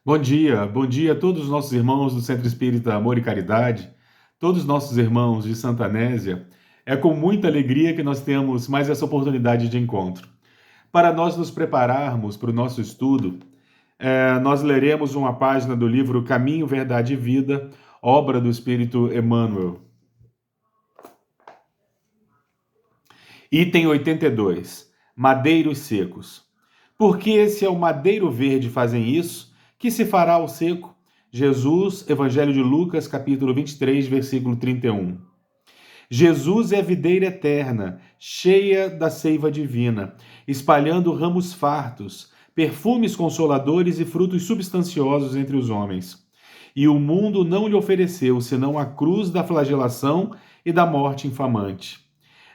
Bom dia a todos os nossos irmãos do Centro Espírita Amor e Caridade, todos os nossos irmãos de Santa Anésia. É com muita alegria que nós temos mais essa oportunidade de encontro. Para nós nos prepararmos para o nosso estudo, nós leremos uma página do livro Caminho, Verdade e Vida, obra do Espírito Emmanuel. Item 82. Madeiros secos. Porque se ao madeiro verde fazem isso, que se fará ao seco? Jesus, Evangelho de Lucas, capítulo 23, versículo 31. Jesus é a videira eterna, cheia da seiva divina, espalhando ramos fartos, perfumes consoladores e frutos substanciosos entre os homens. E o mundo não lhe ofereceu senão a cruz da flagelação e da morte infamante.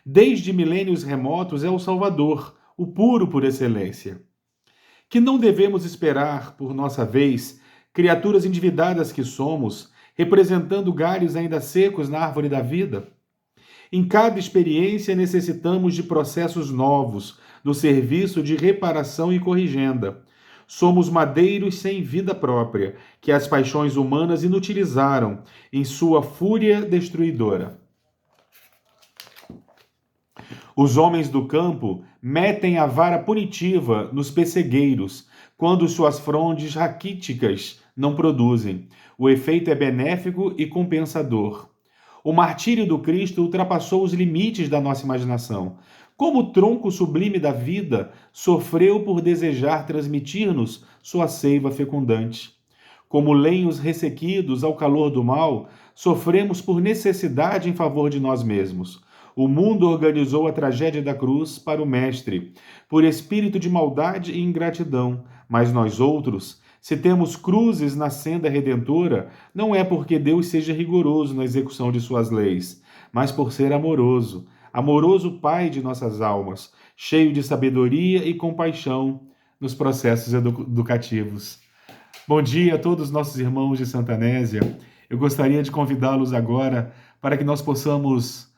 Desde milênios remotos é o Salvador, o puro por excelência. Que não devemos esperar, por nossa vez, criaturas endividadas que somos, representando galhos ainda secos na árvore da vida? Em cada experiência necessitamos de processos novos, do serviço de reparação e corrigenda. Somos madeiros sem vida própria, que as paixões humanas inutilizaram em sua fúria destruidora. Os homens do campo metem a vara punitiva nos pessegueiros, quando suas frondes raquíticas não produzem. O efeito é benéfico e compensador. O martírio do Cristo ultrapassou os limites da nossa imaginação. Como o tronco sublime da vida, sofreu por desejar transmitir-nos sua seiva fecundante. Como lenhos ressequidos ao calor do mal, sofremos por necessidade em favor de nós mesmos. O mundo organizou a tragédia da cruz para o Mestre, por espírito de maldade e ingratidão, mas nós outros, se temos cruzes na senda redentora, não é porque Deus seja rigoroso na execução de suas leis, mas por ser amoroso, amoroso Pai de nossas almas, cheio de sabedoria e compaixão nos processos educativos. Bom dia a todos os nossos irmãos de Santa Anésia. Eu gostaria de convidá-los agora para que nós possamos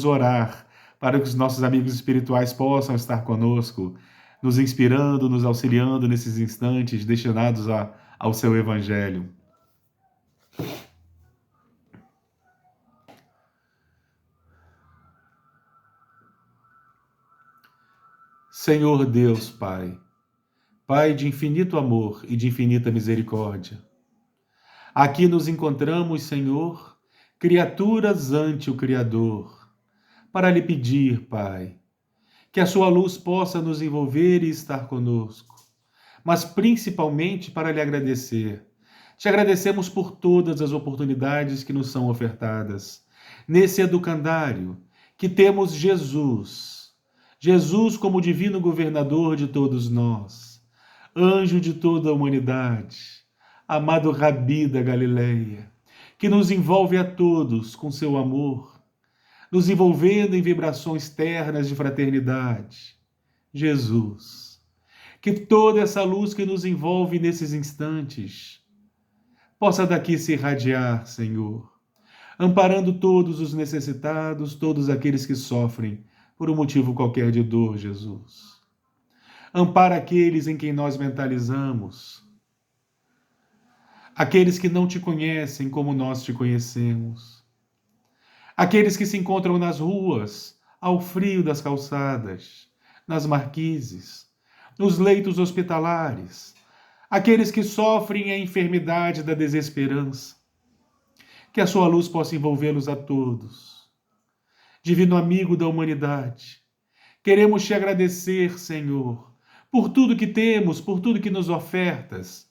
orar, para que os nossos amigos espirituais possam estar conosco, nos inspirando, nos auxiliando nesses instantes destinados ao seu Evangelho. Senhor Deus Pai, Pai de infinito amor e de infinita misericórdia, aqui nos encontramos, Senhor, criaturas ante o Criador, para lhe pedir, Pai, que a sua luz possa nos envolver e estar conosco, mas principalmente para lhe agradecer. Te agradecemos por todas as oportunidades que nos são ofertadas. Nesse educandário, que temos Jesus, Jesus como divino governador de todos nós, anjo de toda a humanidade, amado Rabi da Galileia, que nos envolve a todos com seu amor, nos envolvendo em vibrações ternas de fraternidade. Jesus, que toda essa luz que nos envolve nesses instantes possa daqui se irradiar, Senhor, amparando todos os necessitados, todos aqueles que sofrem por um motivo qualquer de dor, Jesus. Ampara aqueles em quem nós mentalizamos, aqueles que não te conhecem como nós te conhecemos, aqueles que se encontram nas ruas, ao frio das calçadas, nas marquises, nos leitos hospitalares, aqueles que sofrem a enfermidade da desesperança. Que a sua luz possa envolvê-los a todos. Divino amigo da humanidade, queremos te agradecer, Senhor, por tudo que temos, por tudo que nos ofertas,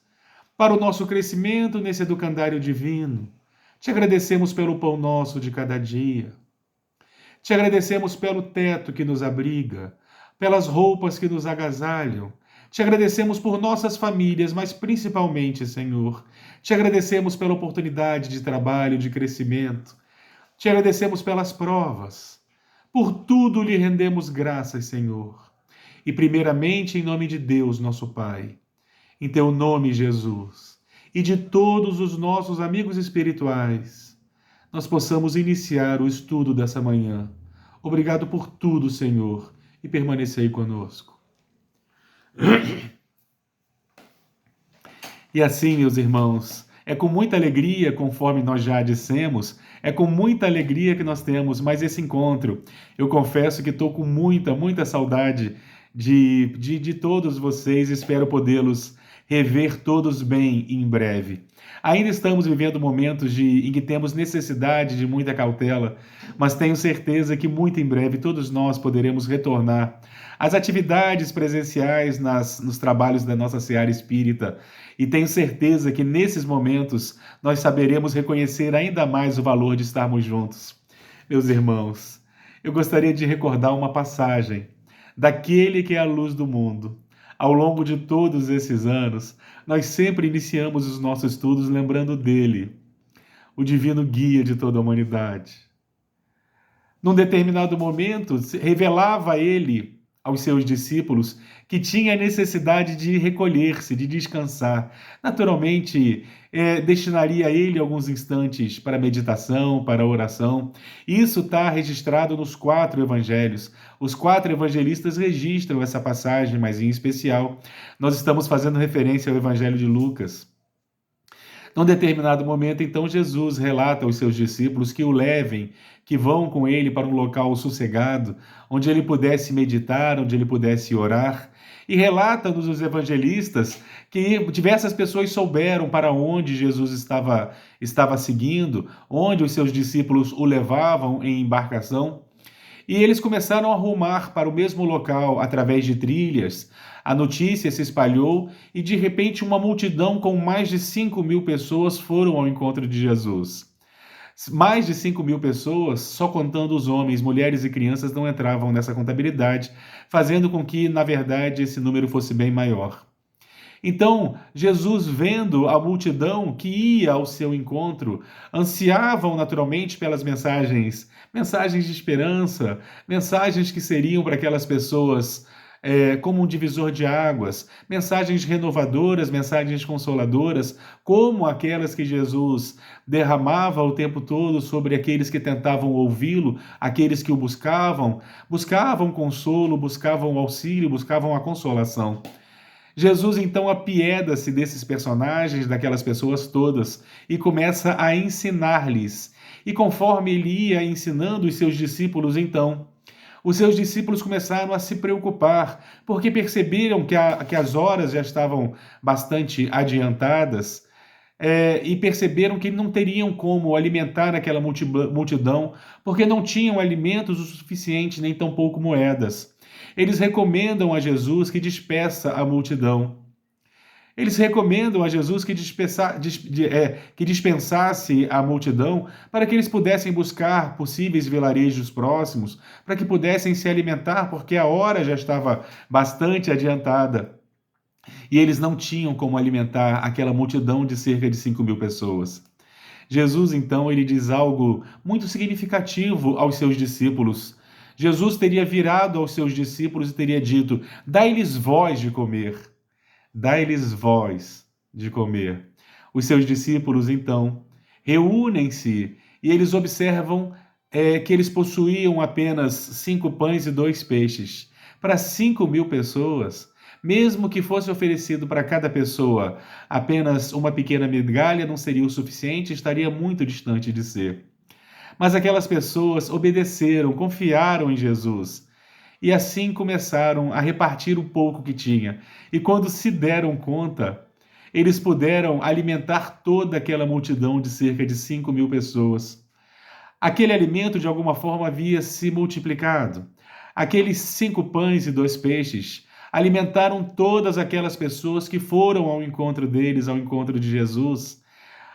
para o nosso crescimento nesse educandário divino. Te agradecemos pelo pão nosso de cada dia. Te agradecemos pelo teto que nos abriga, pelas roupas que nos agasalham. Te agradecemos por nossas famílias, mas principalmente, Senhor, te agradecemos pela oportunidade de trabalho, de crescimento. Te agradecemos pelas provas. Por tudo lhe rendemos graças, Senhor. E primeiramente em nome de Deus, nosso Pai. Em teu nome, Jesus, e de todos os nossos amigos espirituais, nós possamos iniciar o estudo dessa manhã. Obrigado por tudo, Senhor, e permanecei conosco. E assim, meus irmãos, é com muita alegria, conforme nós já dissemos, é com muita alegria que nós temos mais esse encontro. Eu confesso que estou com muita saudade de todos vocês, espero podê-los rever todos bem em breve. Ainda estamos vivendo momentos em que temos necessidade de muita cautela, mas tenho certeza que muito em breve todos nós poderemos retornar às atividades presenciais nos trabalhos da nossa seara espírita. E tenho certeza que nesses momentos nós saberemos reconhecer ainda mais o valor de estarmos juntos. Meus irmãos, eu gostaria de recordar uma passagem daquele que é a luz do mundo. Ao longo de todos esses anos, nós sempre iniciamos os nossos estudos lembrando dele, o divino guia de toda a humanidade. Num determinado momento, revelava ele aos seus discípulos que tinha a necessidade de recolher-se, de descansar. Naturalmente, destinaria a ele alguns instantes para meditação, para oração. Isso está registrado nos 4 evangelhos. Os 4 evangelistas registram essa passagem, mas em especial, nós estamos fazendo referência ao evangelho de Lucas. Num determinado momento, então, Jesus relata aos seus discípulos que o levem, que vão com ele para um local sossegado, onde ele pudesse meditar, onde ele pudesse orar. E relata-nos os evangelistas que diversas pessoas souberam para onde Jesus estava seguindo, onde os seus discípulos o levavam em embarcação. E eles começaram a rumar para o mesmo local através de trilhas. A notícia se espalhou e, de repente, uma multidão com mais de 5.000 pessoas foram ao encontro de Jesus. Mais de 5.000 pessoas, só contando os homens, mulheres e crianças, não entravam nessa contabilidade, fazendo com que, na verdade, esse número fosse bem maior. Então, Jesus, vendo a multidão que ia ao seu encontro, ansiavam naturalmente pelas mensagens de esperança, mensagens que seriam para aquelas pessoas como um divisor de águas, mensagens renovadoras, mensagens consoladoras, como aquelas que Jesus derramava o tempo todo sobre aqueles que tentavam ouvi-lo, aqueles que o buscavam consolo, buscavam auxílio, buscavam a consolação. Jesus então apieda-se desses personagens, daquelas pessoas todas, e começa a ensinar-lhes. E conforme ele ia ensinando os seus discípulos, então, os seus discípulos começaram a se preocupar, porque perceberam que as horas já estavam bastante adiantadas, e perceberam que não teriam como alimentar aquela multidão, porque não tinham alimentos o suficiente, nem tampouco moedas. Eles recomendam a Jesus que despeça a multidão. Eles recomendam a Jesus que dispensasse a multidão para que eles pudessem buscar possíveis vilarejos próximos, para que pudessem se alimentar, porque a hora já estava bastante adiantada. E eles não tinham como alimentar aquela multidão de cerca de 5.000 pessoas. Jesus, então, ele diz algo muito significativo aos seus discípulos. Jesus teria virado aos seus discípulos e teria dito: dai-lhes vós de comer. Dai-lhes vós de comer. Os seus discípulos, então, reúnem-se e eles observam que eles possuíam apenas 5 pães e 2 peixes. Para 5.000 pessoas, mesmo que fosse oferecido para cada pessoa apenas uma pequena migalha, não seria o suficiente, estaria muito distante de ser. Mas aquelas pessoas obedeceram, confiaram em Jesus e assim começaram a repartir o pouco que tinha. E quando se deram conta, eles puderam alimentar toda aquela multidão de cerca de 5.000 pessoas. Aquele alimento, de alguma forma, havia se multiplicado. Aqueles 5 pães e 2 peixes alimentaram todas aquelas pessoas que foram ao encontro deles, ao encontro de Jesus.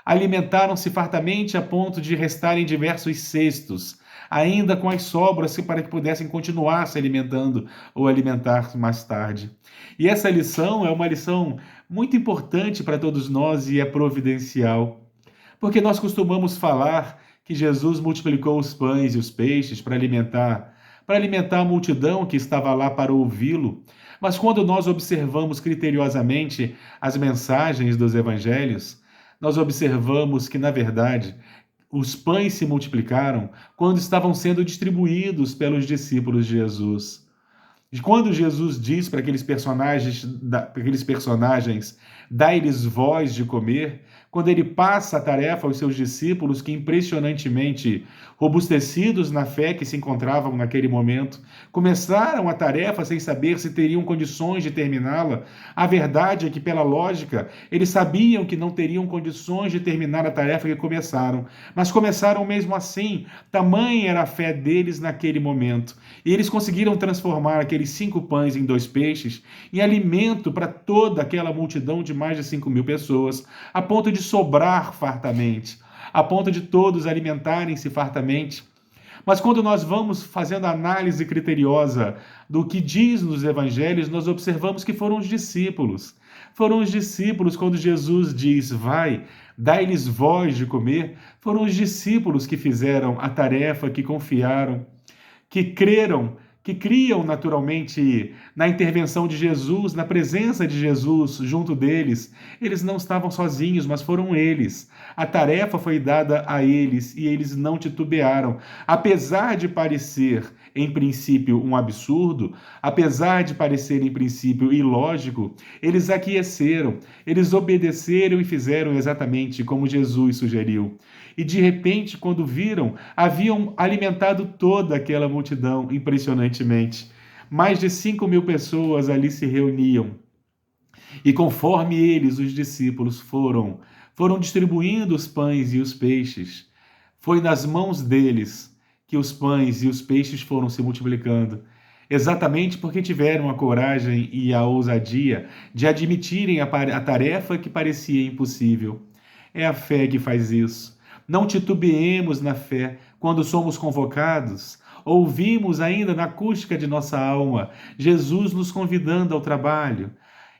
Alimentaram-se fartamente a ponto de restarem diversos cestos, ainda com as sobras, para que pudessem continuar se alimentando ou alimentar mais tarde. E essa lição é uma lição muito importante para todos nós e é providencial, porque nós costumamos falar que Jesus multiplicou os pães e os peixes para alimentar a multidão que estava lá para ouvi-lo. Mas quando nós observamos criteriosamente as mensagens dos evangelhos, nós observamos que, na verdade, os pães se multiplicaram quando estavam sendo distribuídos pelos discípulos de Jesus. Quando Jesus diz para aqueles personagens, dai-lhes voz de comer, quando ele passa a tarefa aos seus discípulos, que impressionantemente robustecidos na fé que se encontravam naquele momento, começaram a tarefa sem saber se teriam condições de terminá-la. A verdade é que, pela lógica, eles sabiam que não teriam condições de terminar a tarefa que começaram, mas começaram mesmo assim. Tamanha era a fé deles naquele momento. E eles conseguiram transformar aqueles 5 pães em 2 peixes em alimento para toda aquela multidão de mais de 5.000 pessoas, a ponto de sobrar fartamente, a ponto de todos alimentarem-se fartamente. Mas quando nós vamos fazendo a análise criteriosa do que diz nos evangelhos, nós observamos que foram os discípulos. Foram os discípulos, quando Jesus diz, vai, dai-lhes voz de comer, foram os discípulos que fizeram a tarefa, que confiaram, que creram, que criam naturalmente na intervenção de Jesus, na presença de Jesus junto deles. Eles não estavam sozinhos, mas foram eles. A tarefa foi dada a eles e eles não titubearam. Apesar de parecer, em princípio, um absurdo, apesar de parecer, em princípio, ilógico, eles aqueceram, eles obedeceram e fizeram exatamente como Jesus sugeriu. E de repente, quando viram, haviam alimentado toda aquela multidão impressionantemente. Mais de 5.000 pessoas ali se reuniam. E conforme eles, os discípulos, foram distribuindo os pães e os peixes, foi nas mãos deles que os pães e os peixes foram se multiplicando. Exatamente porque tiveram a coragem e a ousadia de admitirem a tarefa que parecia impossível. É a fé que faz isso. Não titubeemos na fé quando somos convocados. Ouvimos ainda na acústica de nossa alma Jesus nos convidando ao trabalho.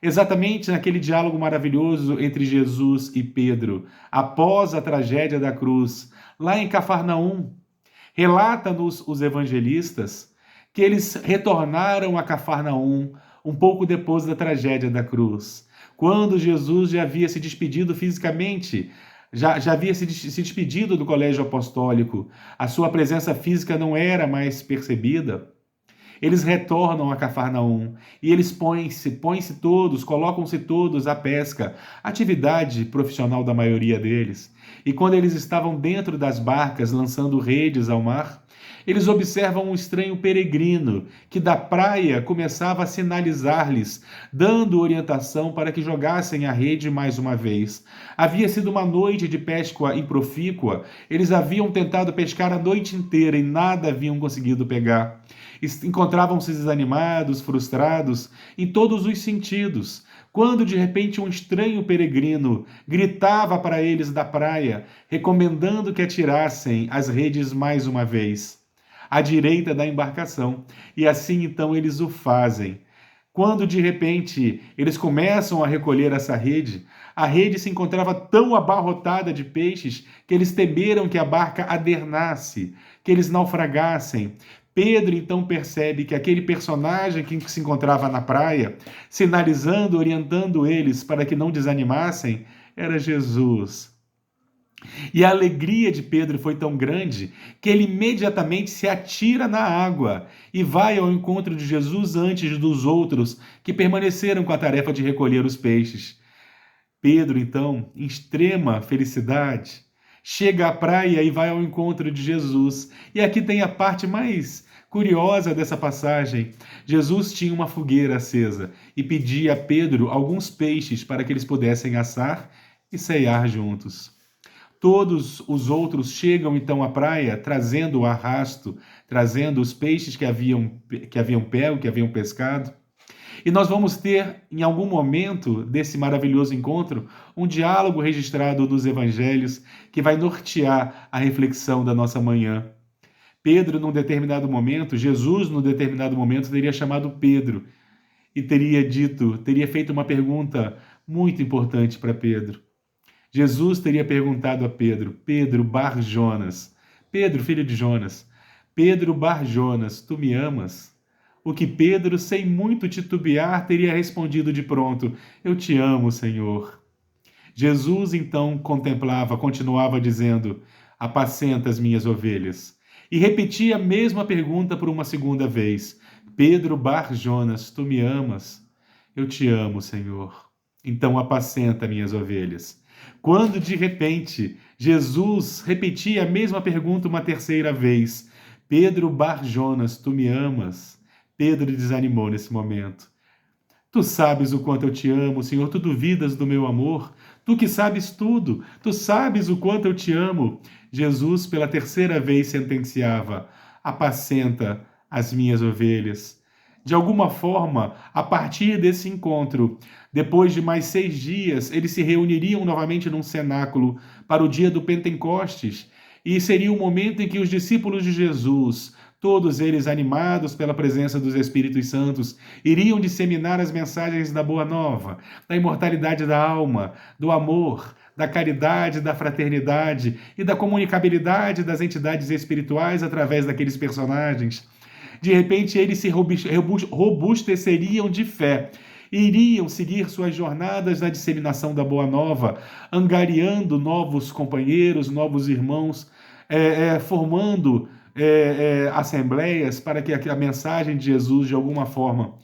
Exatamente naquele diálogo maravilhoso entre Jesus e Pedro, após a tragédia da cruz, lá em Cafarnaum, relata-nos os evangelistas que eles retornaram a Cafarnaum um pouco depois da tragédia da cruz, quando Jesus já havia se despedido fisicamente, já havia se despedido do colégio apostólico, a sua presença física não era mais percebida. Eles retornam a Cafarnaum e eles põem-se todos, colocam-se todos à pesca, atividade profissional da maioria deles. E quando eles estavam dentro das barcas, lançando redes ao mar, eles observam um estranho peregrino que da praia começava a sinalizar-lhes, dando orientação para que jogassem a rede mais uma vez. Havia sido uma noite de pesca improfícua, eles haviam tentado pescar a noite inteira e nada haviam conseguido pegar. Encontravam-se desanimados, frustrados, em todos os sentidos, quando de repente um estranho peregrino gritava para eles da praia, recomendando que atirassem as redes mais uma vez, à direita da embarcação. E assim então eles o fazem. Quando de repente eles começam a recolher essa rede, a rede se encontrava tão abarrotada de peixes que eles temeram que a barca adernasse, que eles naufragassem. Pedro então percebe que aquele personagem que se encontrava na praia, sinalizando, orientando eles para que não desanimassem, era Jesus. E a alegria de Pedro foi tão grande que ele imediatamente se atira na água e vai ao encontro de Jesus antes dos outros que permaneceram com a tarefa de recolher os peixes. Pedro, então, em extrema felicidade, chega à praia e vai ao encontro de Jesus. E aqui tem a parte mais curiosa dessa passagem. Jesus tinha uma fogueira acesa e pedia a Pedro alguns peixes para que eles pudessem assar e ceiar juntos. Todos os outros chegam então à praia trazendo o arrasto, trazendo os peixes que haviam pego, que haviam pescado. E nós vamos ter, em algum momento desse maravilhoso encontro, um diálogo registrado nos evangelhos que vai nortear a reflexão da nossa manhã. Pedro, num determinado momento, Jesus, num determinado momento, teria chamado Pedro e teria feito uma pergunta muito importante para Pedro. Jesus teria perguntado a Pedro, Pedro Bar Jonas, Pedro, filho de Jonas, Pedro Bar Jonas, tu me amas? O que Pedro, sem muito titubear, teria respondido de pronto, eu te amo, Senhor. Jesus, então, continuava dizendo, apacenta as minhas ovelhas. E repetia a mesma pergunta por uma segunda vez. Pedro Bar Jonas, tu me amas? Eu te amo, Senhor. Então apacenta minhas ovelhas. Quando de repente Jesus repetia a mesma pergunta uma terceira vez: Pedro Bar Jonas, tu me amas? Pedro desanimou nesse momento. Tu sabes o quanto eu te amo, Senhor, tu duvidas do meu amor? Tu que sabes tudo, tu sabes o quanto eu te amo. Jesus, pela terceira vez, sentenciava: apacenta as minhas ovelhas. De alguma forma, a partir desse encontro, depois de mais 6 dias, eles se reuniriam novamente num cenáculo para o dia do Pentecostes, e seria o momento em que os discípulos de Jesus, todos eles animados pela presença dos Espíritos Santos, iriam disseminar as mensagens da Boa Nova, da imortalidade da alma, do amor, da caridade, da fraternidade e da comunicabilidade das entidades espirituais através daqueles personagens. De repente, eles se robusteceriam de fé, iriam seguir suas jornadas na disseminação da Boa Nova, angariando novos companheiros, novos irmãos, formando assembleias para que a mensagem de Jesus, de alguma forma,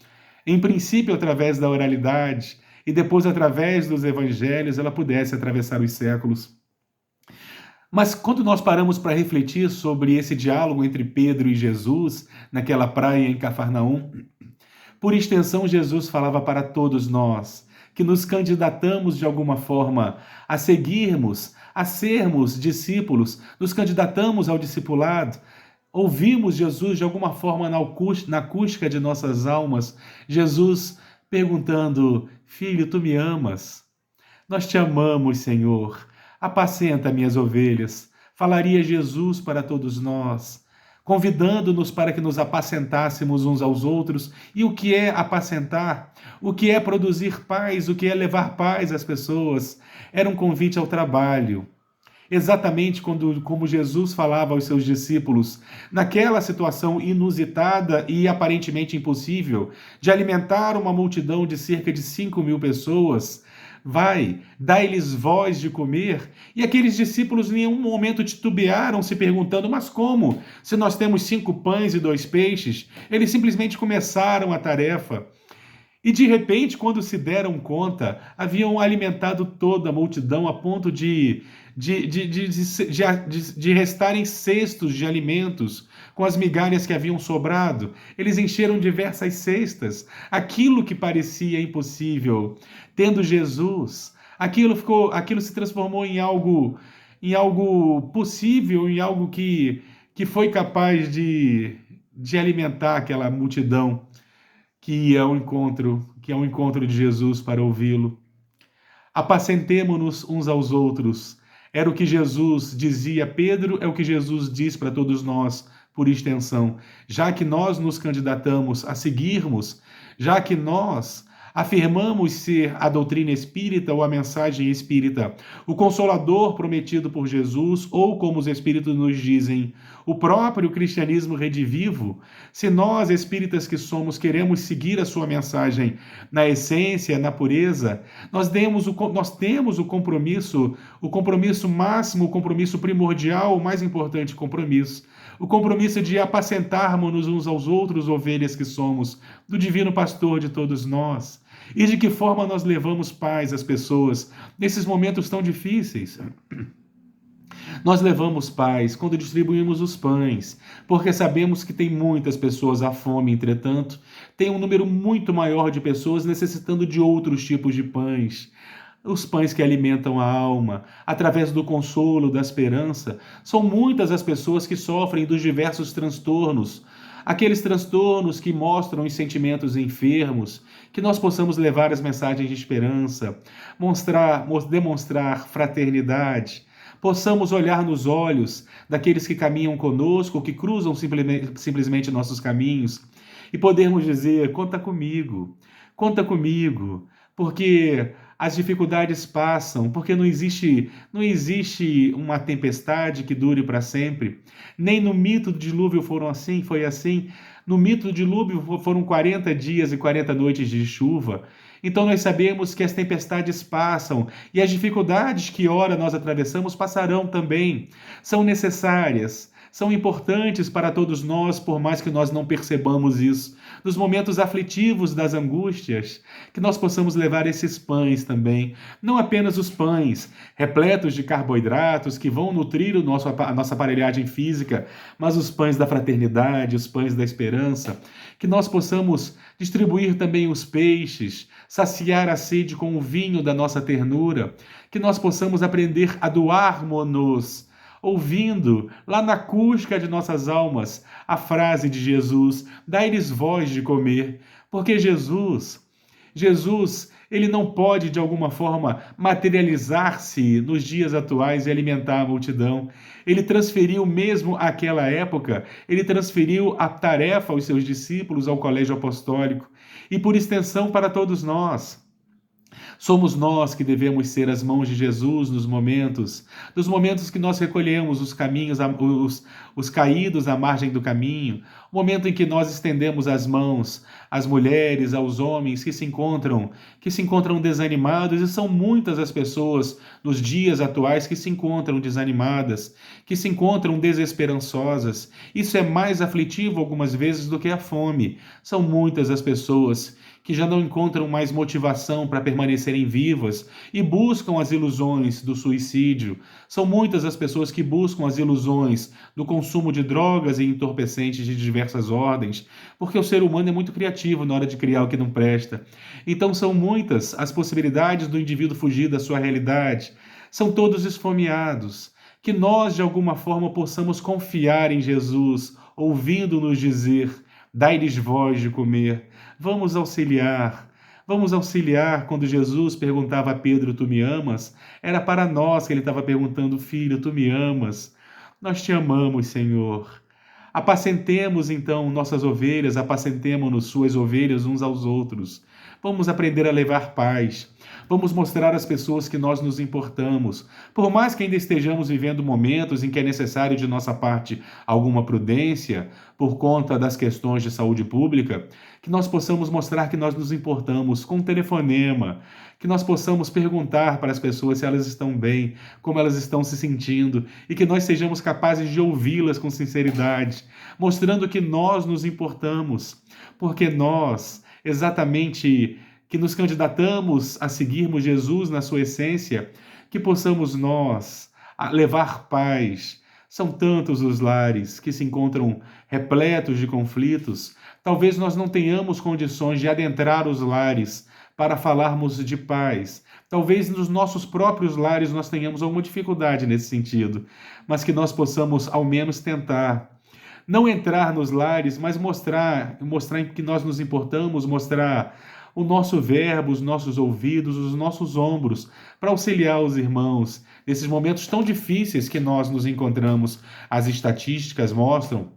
em princípio através da oralidade e depois através dos evangelhos, ela pudesse atravessar os séculos. Mas quando nós paramos para refletir sobre esse diálogo entre Pedro e Jesus, naquela praia em Cafarnaum, por extensão, Jesus falava para todos nós que nos candidatamos de alguma forma a seguirmos, a sermos discípulos, nos candidatamos ao discipulado. Ouvimos Jesus de alguma forma na acústica de nossas almas, Jesus perguntando: Filho, tu me amas? Nós te amamos, Senhor. Apacenta minhas ovelhas. Falaria Jesus para todos nós, convidando-nos para que nos apacentássemos uns aos outros. E o que é apacentar? O que é produzir paz? O que é levar paz às pessoas? Era um convite ao trabalho. Exatamente como Jesus falava aos seus discípulos, naquela situação inusitada e aparentemente impossível de alimentar uma multidão de cerca de 5.000 pessoas. Vai, dá-lhes voz de comer. E aqueles discípulos em nenhum momento titubearam, se perguntando: mas como? Se nós temos 5 pães e 2 peixes? Eles simplesmente começaram a tarefa. E de repente, quando se deram conta, haviam alimentado toda a multidão a ponto de restarem cestos de alimentos com as migalhas que haviam sobrado. Eles encheram diversas cestas. Aquilo que parecia impossível, tendo Jesus, aquilo se transformou em algo possível, em algo que foi capaz de alimentar aquela multidão que ia ao encontro de Jesus para ouvi-lo. Apacentemo-nos uns aos outros. Era o que Jesus dizia a Pedro, é o que Jesus diz para todos nós, por extensão. Já que nós nos candidatamos a seguirmos, já que nós afirmamos ser a doutrina espírita ou a mensagem espírita, o Consolador prometido por Jesus, ou como os espíritos nos dizem, o próprio cristianismo redivivo, se nós, espíritas que somos, queremos seguir a sua mensagem na essência, na pureza, nós temos o compromisso máximo, o compromisso primordial, o mais importante compromisso, o compromisso de apacentarmos uns aos outros, ovelhas que somos, do divino pastor de todos nós. E de que forma nós levamos paz às pessoas nesses momentos tão difíceis? Nós levamos paz quando distribuímos os pães, porque sabemos que tem muitas pessoas à fome, entretanto, tem um número muito maior de pessoas necessitando de outros tipos de pães. Os pães que alimentam a alma, através do consolo, da esperança. São muitas as pessoas que sofrem dos diversos transtornos, aqueles transtornos que mostram os sentimentos enfermos, que nós possamos levar as mensagens de esperança, demonstrar fraternidade, possamos olhar nos olhos daqueles que caminham conosco, que cruzam simplesmente nossos caminhos, e podermos dizer: conta comigo, porque as dificuldades passam, porque não existe uma tempestade que dure para sempre. Nem no mito do dilúvio foi assim. No mito do dilúvio foram 40 dias e 40 noites de chuva. Então nós sabemos que as tempestades passam e as dificuldades que ora nós atravessamos passarão também. São necessárias, são importantes para todos nós, por mais que nós não percebamos isso. Nos momentos aflitivos das angústias, que nós possamos levar esses pães também, não apenas os pães repletos de carboidratos que vão nutrir a nossa aparelhagem física, mas os pães da fraternidade, os pães da esperança, que nós possamos distribuir também os peixes, saciar a sede com o vinho da nossa ternura, que nós possamos aprender a doarmos-nos, ouvindo lá na cusca de nossas almas a frase de Jesus: dai-lhes voz de comer, porque Jesus, ele não pode de alguma forma materializar-se nos dias atuais e alimentar a multidão. Ele transferiu mesmo àquela época, ele transferiu a tarefa aos seus discípulos, ao colégio apostólico e por extensão para todos nós. Somos nós que devemos ser as mãos de Jesus nos momentos que nós recolhemos os caminhos, os caídos à margem do caminho, o momento em que nós estendemos as mãos às mulheres, aos homens que se encontram desanimados, e são muitas as pessoas nos dias atuais que se encontram desanimadas, que se encontram desesperançosas. Isso é mais aflitivo algumas vezes do que a fome. São muitas as pessoas que já não encontram mais motivação para permanecerem vivas e buscam as ilusões do suicídio. São muitas as pessoas que buscam as ilusões do consumo de drogas e entorpecentes de diversas ordens, porque o ser humano é muito criativo na hora de criar o que não presta. Então são muitas as possibilidades do indivíduo fugir da sua realidade. São todos esfomeados. Que nós, de alguma forma, possamos confiar em Jesus, ouvindo-nos dizer: dai-lhes voz de comer. Vamos auxiliar. Quando Jesus perguntava a Pedro: tu me amas? Era para nós que ele estava perguntando: filho, tu me amas? Nós te amamos, Senhor. Apacentemos então nossas ovelhas, apacentemo-nos suas ovelhas uns aos outros. Vamos aprender a levar paz. Vamos mostrar às pessoas que nós nos importamos. Por mais que ainda estejamos vivendo momentos em que é necessário de nossa parte alguma prudência, por conta das questões de saúde pública, que nós possamos mostrar que nós nos importamos com um telefonema, que nós possamos perguntar para as pessoas se elas estão bem, como elas estão se sentindo, e que nós sejamos capazes de ouvi-las com sinceridade, mostrando que nós nos importamos, porque nós, exatamente, que nos candidatamos a seguirmos Jesus na sua essência, que possamos nós levar paz. São tantos os lares que se encontram repletos de conflitos. Talvez nós não tenhamos condições de adentrar os lares para falarmos de paz. Talvez nos nossos próprios lares nós tenhamos alguma dificuldade nesse sentido, mas que nós possamos ao menos tentar. Não entrar nos lares, mas mostrar em que nós nos importamos, mostrar o nosso verbo, os nossos ouvidos, os nossos ombros, para auxiliar os irmãos nesses momentos tão difíceis que nós nos encontramos. As estatísticas mostram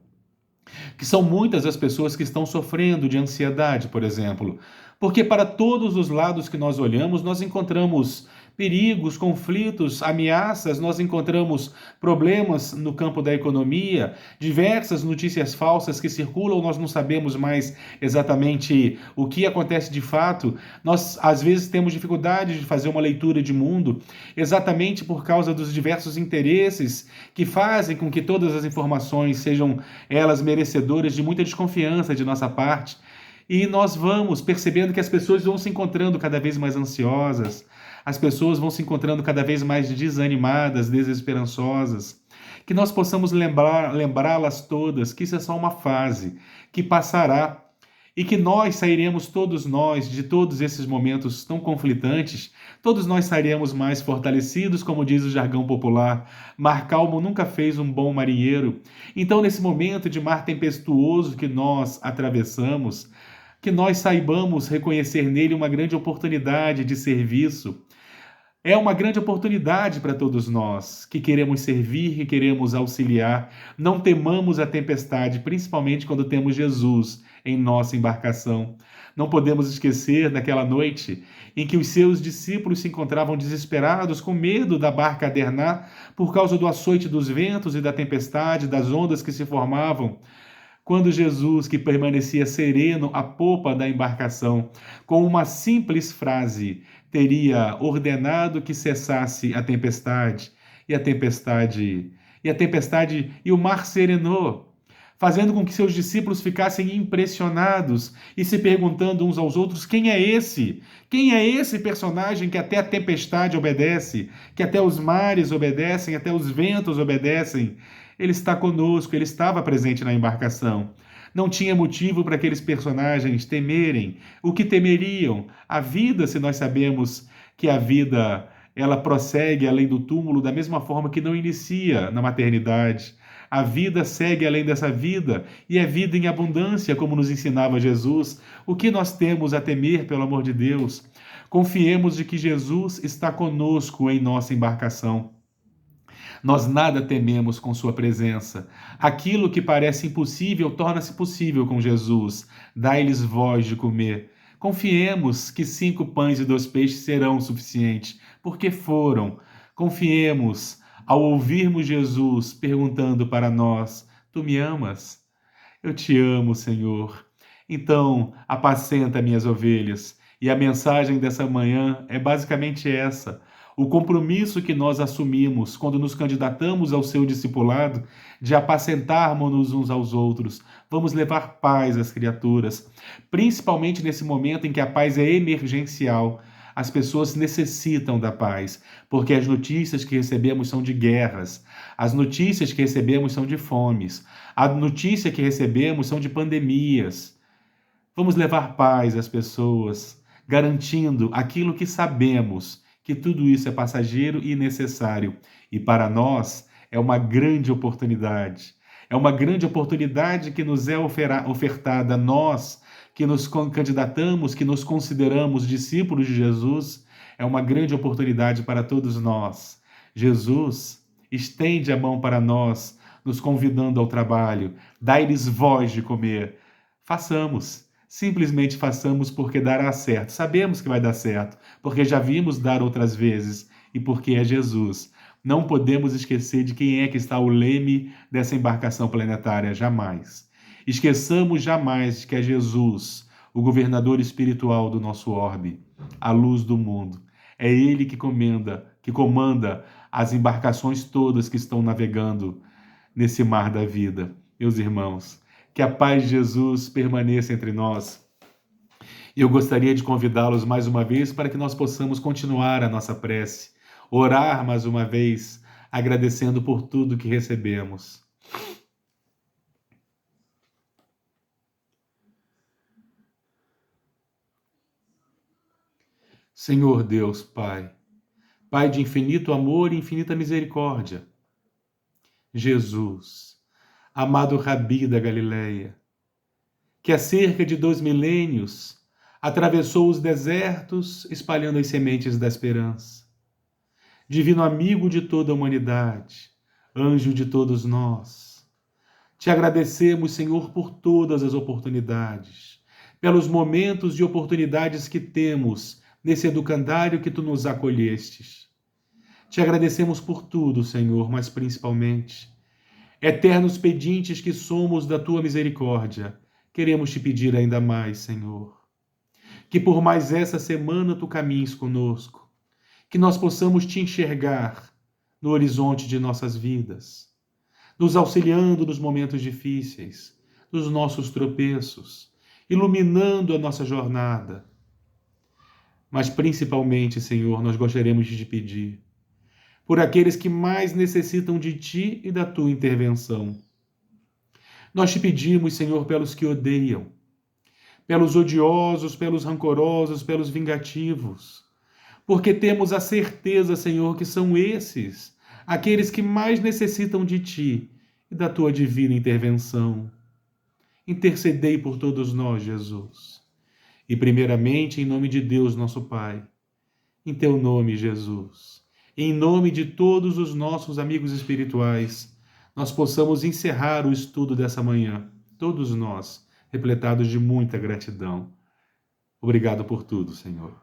que são muitas as pessoas que estão sofrendo de ansiedade, por exemplo, porque para todos os lados que nós olhamos, nós encontramos perigos, conflitos, ameaças, nós encontramos problemas no campo da economia, diversas notícias falsas que circulam, nós não sabemos mais exatamente o que acontece de fato. Nós, às vezes, temos dificuldade de fazer uma leitura de mundo, exatamente por causa dos diversos interesses que fazem com que todas as informações sejam elas merecedoras de muita desconfiança de nossa parte. E nós vamos percebendo que as pessoas vão se encontrando cada vez mais ansiosas, as pessoas vão se encontrando cada vez mais desanimadas, desesperançosas. Que nós possamos lembrá-las todas que isso é só uma fase, que passará, e que nós sairemos, todos nós, de todos esses momentos tão conflitantes, todos nós sairemos mais fortalecidos, como diz o jargão popular: mar calmo nunca fez um bom marinheiro. Então, nesse momento de mar tempestuoso que nós atravessamos, que nós saibamos reconhecer nele uma grande oportunidade de serviço. É uma grande oportunidade para todos nós que queremos servir, que queremos auxiliar. Não temamos a tempestade, principalmente quando temos Jesus em nossa embarcação. Não podemos esquecer daquela noite em que os seus discípulos se encontravam desesperados, com medo da barca adernar por causa do açoite dos ventos e da tempestade, das ondas que se formavam. Quando Jesus, que permanecia sereno à popa da embarcação, com uma simples frase, teria ordenado que cessasse a tempestade, e a tempestade e o mar serenou, fazendo com que seus discípulos ficassem impressionados e se perguntando uns aos outros: quem é esse? Quem é esse personagem que até a tempestade obedece, que até os mares obedecem, até os ventos obedecem? Ele está conosco, ele estava presente na embarcação. Não tinha motivo para aqueles personagens temerem. O que temeriam? A vida, se nós sabemos que a vida ela prossegue além do túmulo da mesma forma que não inicia na maternidade. A vida segue além dessa vida e é vida em abundância, como nos ensinava Jesus. O que nós temos a temer, pelo amor de Deus? Confiemos de que Jesus está conosco em nossa embarcação. Nós nada tememos com sua presença. Aquilo que parece impossível torna-se possível com Jesus. Dai-lhes voz de comer. Confiemos que 5 pães e 2 peixes serão suficientes, porque foram. Confiemos ao ouvirmos Jesus perguntando para nós: Tu me amas? Eu te amo, Senhor. Então, apacenta minhas ovelhas. E a mensagem dessa manhã é basicamente essa: o compromisso que nós assumimos quando nos candidatamos ao seu discipulado, de apacentarmos-nos uns aos outros. Vamos levar paz às criaturas, principalmente nesse momento em que a paz é emergencial. As pessoas necessitam da paz, porque as notícias que recebemos são de guerras, as notícias que recebemos são de fomes, a notícia que recebemos são de pandemias. Vamos levar paz às pessoas, garantindo aquilo que sabemos, que tudo isso é passageiro e necessário. E para nós é uma grande oportunidade. É uma grande oportunidade que nos é ofertada, nós que nos candidatamos, que nos consideramos discípulos de Jesus, é uma grande oportunidade para todos nós. Jesus estende a mão para nós, nos convidando ao trabalho, dai-lhes voz de comer. Façamos. Simplesmente façamos porque dará certo. Sabemos que vai dar certo, porque já vimos dar outras vezes e porque é Jesus. Não podemos esquecer de quem é que está ao leme dessa embarcação planetária, jamais. Esqueçamos jamais de que é Jesus, o governador espiritual do nosso orbe, a luz do mundo. É Ele que comanda as embarcações todas que estão navegando nesse mar da vida. Meus irmãos, que a paz de Jesus permaneça entre nós. E eu gostaria de convidá-los mais uma vez para que nós possamos continuar a nossa prece, orar mais uma vez, agradecendo por tudo que recebemos. Senhor Deus, Pai, Pai de infinito amor e infinita misericórdia, Jesus, amado Rabi da Galileia, que há cerca de 2 milênios atravessou os desertos espalhando as sementes da esperança. Divino amigo de toda a humanidade, anjo de todos nós, te agradecemos, Senhor, por todas as oportunidades, pelos momentos e oportunidades que temos nesse educandário que tu nos acolhestes. Te agradecemos por tudo, Senhor, mas principalmente, eternos pedintes que somos da tua misericórdia, queremos te pedir ainda mais, Senhor, que por mais essa semana tu caminhes conosco, que nós possamos te enxergar no horizonte de nossas vidas, nos auxiliando nos momentos difíceis, nos nossos tropeços, iluminando a nossa jornada. Mas principalmente, Senhor, nós gostaríamos de te pedir por aqueles que mais necessitam de ti e da tua intervenção. Nós te pedimos, Senhor, pelos que odeiam, pelos odiosos, pelos rancorosos, pelos vingativos, porque temos a certeza, Senhor, que são esses aqueles que mais necessitam de ti e da tua divina intervenção. Intercedei por todos nós, Jesus. E primeiramente, em nome de Deus, nosso Pai, em teu nome, Jesus, em nome de todos os nossos amigos espirituais, nós possamos encerrar o estudo dessa manhã, todos nós, repletados de muita gratidão. Obrigado por tudo, Senhor.